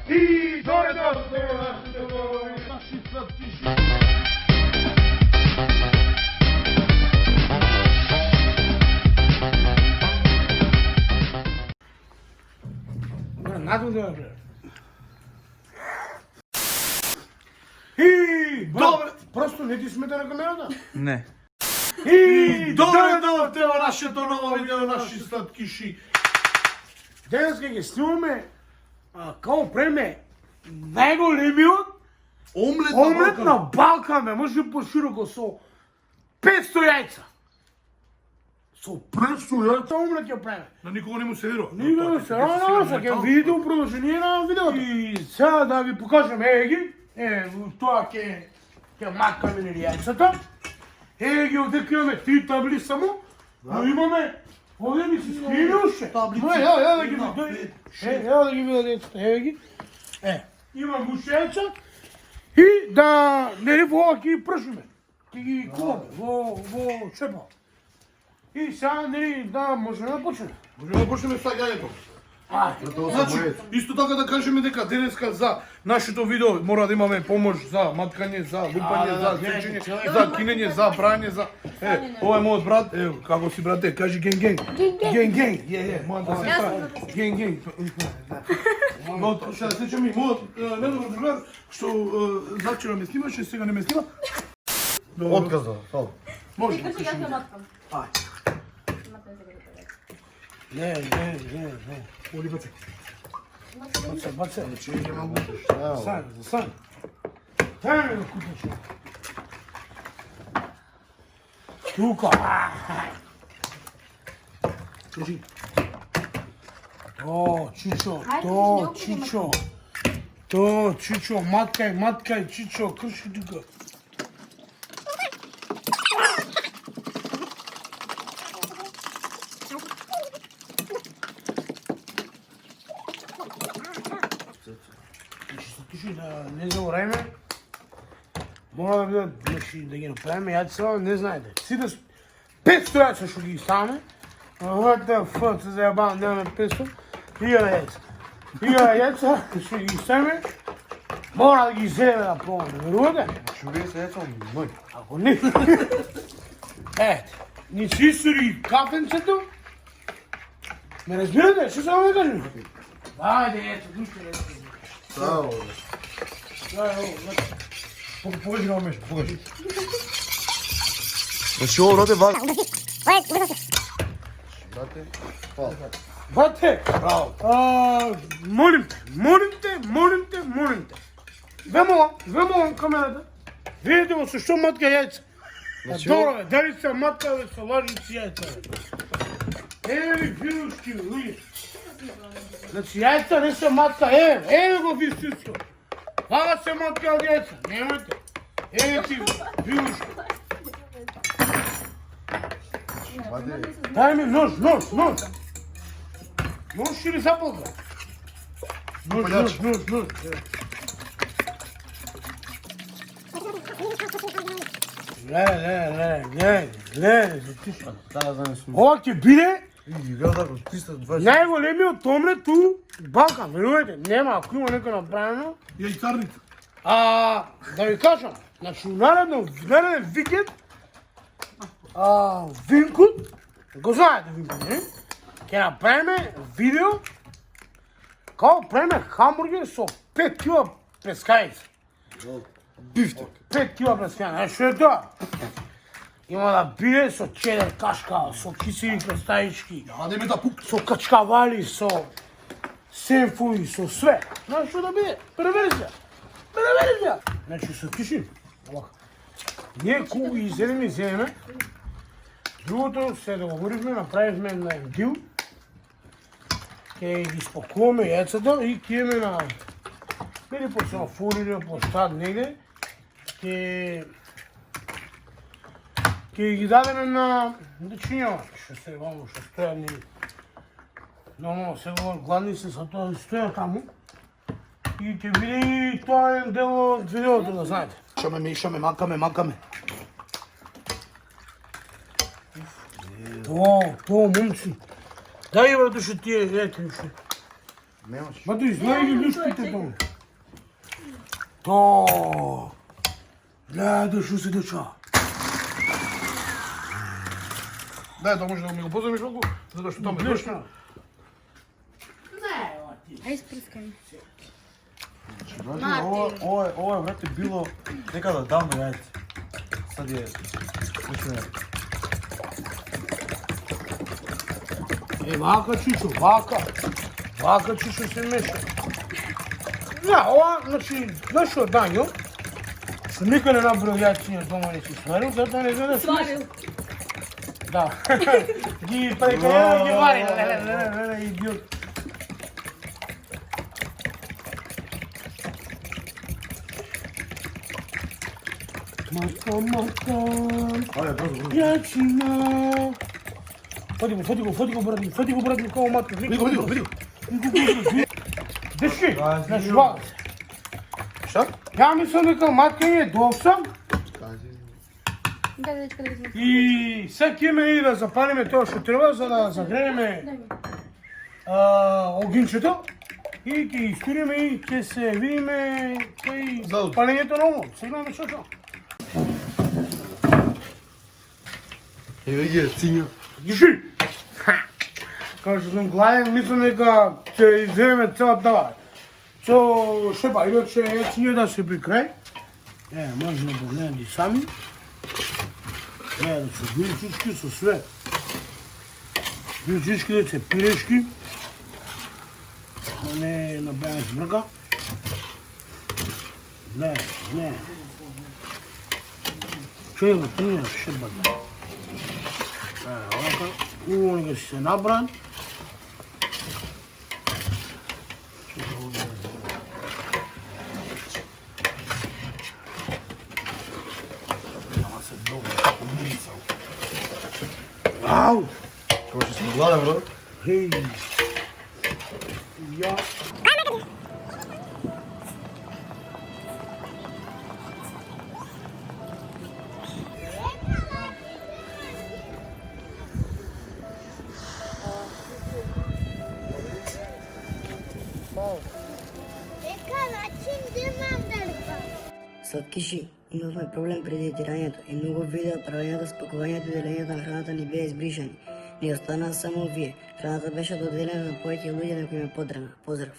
И дойдохте наши сладкиши. Надо да. И добре, просто не ти смете на камерата? Не. И добре дойдохте во нашето ново видео, наши сладкиши. Денес ќе ги снимаме како преме најголемиот омлет на Балкан, може пошироко со 500 јајца. Со 500 јајца омлет ќе преме. На никого не му се верува. Никога се се ќе видите у продолжение на видеото. И сега да ви покажам ги, тоа ќе макаме нели јајцата. Ги овде имаме 3 табли само, но имаме овде ми се скрили уште. Ја да ги видите. Ја да ги видите, ги. Имам уште јајца и да нели во ова ќе ги пршиме. Ќе ги куваме во чепа. И сега нели да можеме да почнеме. Можеме да почнеме со јајето. Ајде. Значи, исто така да кажеме дека денеска за нашето видео мора да имаме помош за маткање, за лупање, за сечење, за кинење, за прање, за ова е мојот брат, како си брате, кажи ген. Ген. Мојот да се прави. Ген. Мојот што да сечеме мојот недобар другар што зачера ме снимаше, сега не ме снима. Отказа, фал. Може. Не. Оли баце. Баце. Значи нема го. Сам. Тај го купиш. Тука. Кажи. Чичо, маткај, Чичо, крши тука. Да не забораваме, мора да бидат, да ги направиме јајца, не знаете. Сите 500 јајца што ги ставаме, ВТФ се зајабавам, немаме 500, 1000 јајца што ги ставаме, мора да ги иземе да пробаме, верувате? Што вие се јајца мој. Ако не... ни си истори кафенцето, ме разбирате, што само да кажем? Ајде, душте, Браво. Покажи на мешто, покажи. Значи ово роде вак. Бате, Браво. молим те. Ве молам камерата. Видите го со што матка јајца. Добро, дали се матка, со лажици јајца. Еви, вилушки, луѓе. Значи јајца не се матка, еве го вистинско. Вага се матка од јајца, немојте. Еве ти, вилушки. Дај ми нож. Нож или запалка? Нож. Гледай, затишно. Ова ќе биде најголемиот омлет у Балкан, верувате, нема, ако има некој направено. Јајцарница. Да ви кажам, значи нареден викенд, Винкут, го знаете Винкут, не? Ќе направиме видео како правиме хамбургер со 5 кила плескајица. Бифте. 5 кила плескајица, знаеш што е тоа? Има да биде со чедер кашка, со кисели крстаички, Аде да пук. со качкавали, со сенфуи, со све. Знаеш што да биде? Преверзија. Значи со кишин. Овака. Ние кога ги изедеме. Другото се договоривме, направивме на дил. Ќе ги спакуваме јајцата и ќе имаме на... Или по сафур, или по штат негде. Ќе ги дадеме на дечињавачки, што се вамо, што стоја ни... Нормално се говор, гладни се са тоа, стоја таму. И ќе биде и тоа е дел од видеото, да знаете. Мешаме, макаме. Тоа, момци. Дај, брате, што тие, ете, што. Немаш. Ма да излеги люшките там. То. Гледай што се деча. Дай, то може да ми го поземиш малку, затоа што там е грешно. Ај спрскам. Значи, ова е, брате, било некада давно јајце. Сад е... Почне. Вака чичо, вака. Вака чичо се меша. Да, ова, значи, нашо Данјо, што никој не набрал јајциња дома не си сварил, затоа не гледа Сварил. Да. Ги прекајава, ги вари. Леле, идиот. Мака, Ајде, брзо. јачина. Фоти го, брат, како матка. Види го. Дешки, значи, вака. Šta? Ја мислам дека матка ми е довсам Да, дечка, да го и сега ќе ме и да запалиме тоа што треба за да загрееме огинчето и ќе истуриме и ќе се видиме кај За утре. палењето на ово. Сега гледаме што тоа. Еве ги, цинја. Диши! Као што сум гладен, мислам дека ќе иземеме цела тава. Со шепа, иначе јациња да се при крај. Може да го гледам и сами. Да се гринчички со све. Гринчички да се пирешки. Но не набавям смрка. Не. Чуј го трија шепа. Овака, убаво да си се набран. Ау! Како што сме гладен, бро. Хей! Ја... Сладкиши, имавме проблем преди етирањето и многу видеа правењето, спакувањето и делењето на храната ни беа избришани. Ни останаа само овие. Храната беше доделена на повеќе луѓе на кои ме подрана. Поздрав!